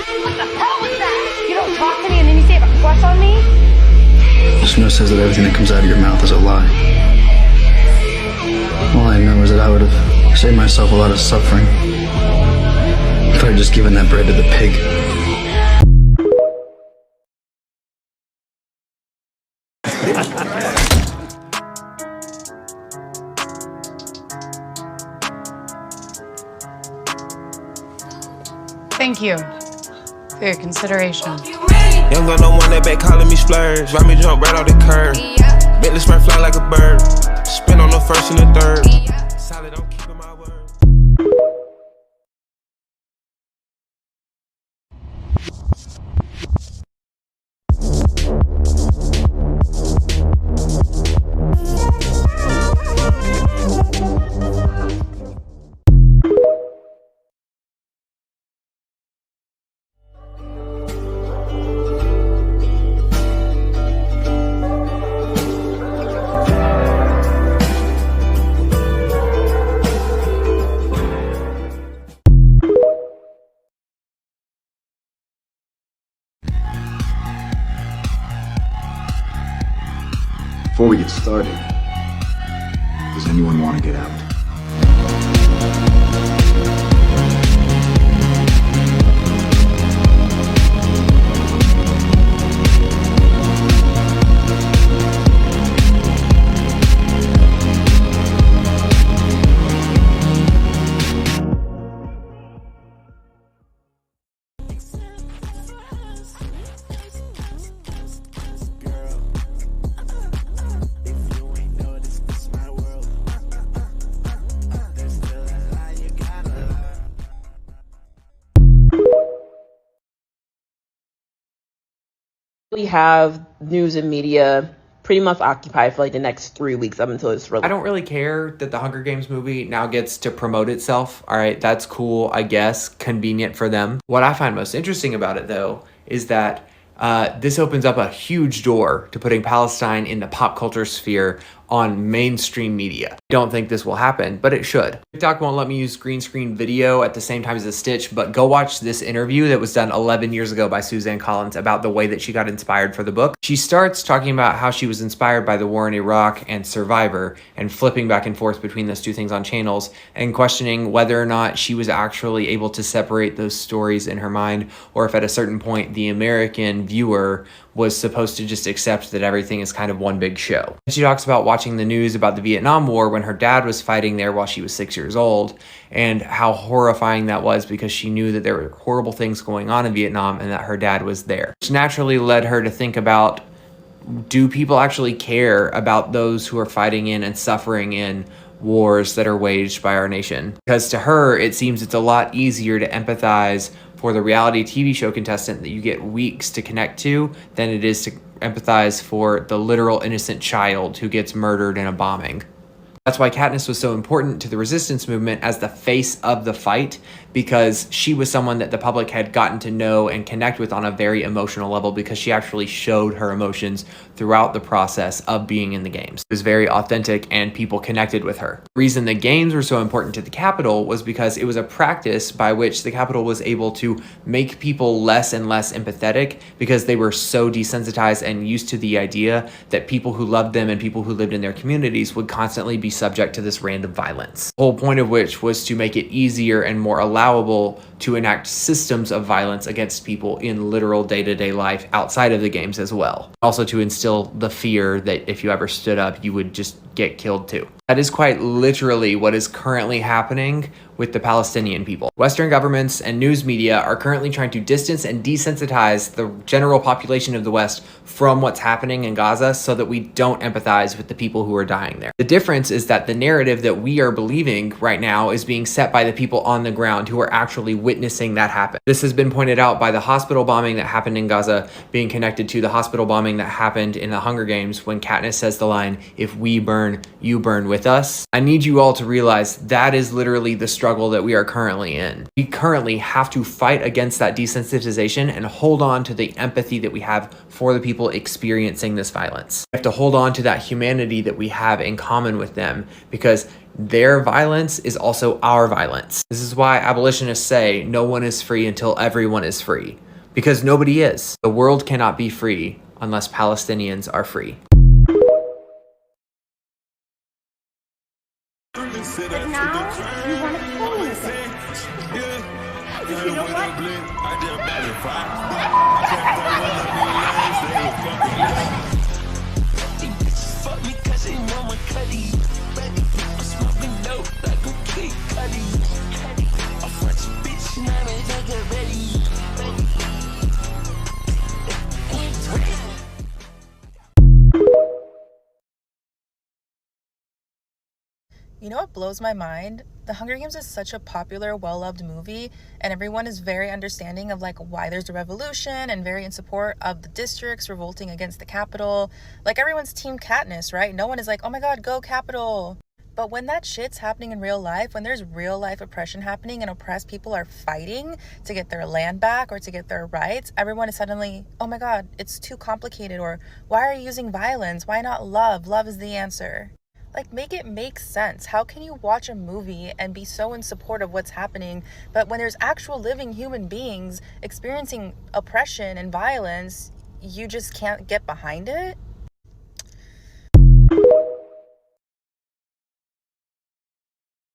What the hell was that? You don't talk to me and then you say you have a crush on me? Snow says that everything that comes out of your mouth is a lie. All I know is that I would have saved myself a lot of suffering if I had just given that bread to the pig. Thank you for your consideration. Young gun don't want that back calling me splurge. Ride me jump right off the curb. Bentley spray fly like a bird. Spin on the first and the third. Solid, I'm keeping my word. Before we get started, does anyone want to get out? We have news and media pretty much occupied for like the next 3 weeks up until it's released. I don't really care that the Hunger Games movie now gets to promote itself. All right, that's cool, I guess, convenient for them. What I find most interesting about it, though, is that this opens up a huge door to putting Palestine in the pop culture sphere on mainstream media. I don't think this will happen, but it should. TikTok won't let me use green screen video at the same time as a stitch, but go watch this interview that was done 11 years ago by Suzanne Collins about the way that she got inspired for the book. She starts talking about how she was inspired by the war in Iraq and Survivor, and flipping back and forth between those two things on channels, and questioning whether or not she was actually able to separate those stories in her mind, or if at a certain point the American viewer was supposed to just accept that everything is kind of one big show. She talks about watching the news about the Vietnam War when her dad was fighting there while she was 6 years old, and how horrifying that was because she knew that there were horrible things going on in Vietnam and that her dad was there. Which naturally led her to think about, do people actually care about those who are fighting in and suffering in wars that are waged by our nation? Because to her, it seems it's a lot easier to empathize for the reality TV show contestant that you get weeks to connect to than it is to empathize for the literal innocent child who gets murdered in a bombing. That's why Katniss was so important to the resistance movement as the face of the fight, because she was someone that the public had gotten to know and connect with on a very emotional level, because she actually showed her emotions throughout the process of being in the games. It was very authentic and people connected with her. The reason the games were so important to the Capitol was because it was a practice by which the Capitol was able to make people less and less empathetic, because they were so desensitized and used to the idea that people who loved them and people who lived in their communities would constantly be subject to this random violence. The whole point of which was to make it easier and more allowable to enact systems of violence against people in literal day-to-day life outside of the games as well. Also to instill the fear that if you ever stood up, you would just get killed too. That is quite literally what is currently happening with the Palestinian people. Western governments and news media are currently trying to distance and desensitize the general population of the West from what's happening in Gaza so that we don't empathize with the people who are dying there. The difference is that the narrative that we are believing right now is being set by the people on the ground who are actually witnessing that happen. This has been pointed out by the hospital bombing that happened in Gaza being connected to the hospital bombing that happened in the Hunger Games when Katniss says the line, "If we burn, you burn with with us. I need you all to realize that is literally the struggle that we are currently in. We currently have to fight against that desensitization and hold on to the empathy that we have for the people experiencing this violence. We have to hold on to that humanity that we have in common with them, because their violence is also our violence. This is why abolitionists say no one is free until everyone is free, because nobody is. The world cannot be free unless Palestinians are free. But now you want to play with it. You know what? You know what blows my mind? The Hunger Games is such a popular, well-loved movie, and everyone is very understanding of like why there's a revolution and very in support of the districts revolting against the capital. Like everyone's team Katniss, right? No one is like, oh my god, go capital. But when that shit's happening in real life, when there's real life oppression happening and oppressed people are fighting to get their land back or to get their rights, everyone is suddenly, oh my god, it's too complicated, or why are you using violence? Why not love? Love is the answer. Like, make it make sense. How can you watch a movie and be so in support of what's happening, but when there's actual living human beings experiencing oppression and violence, you just can't get behind it?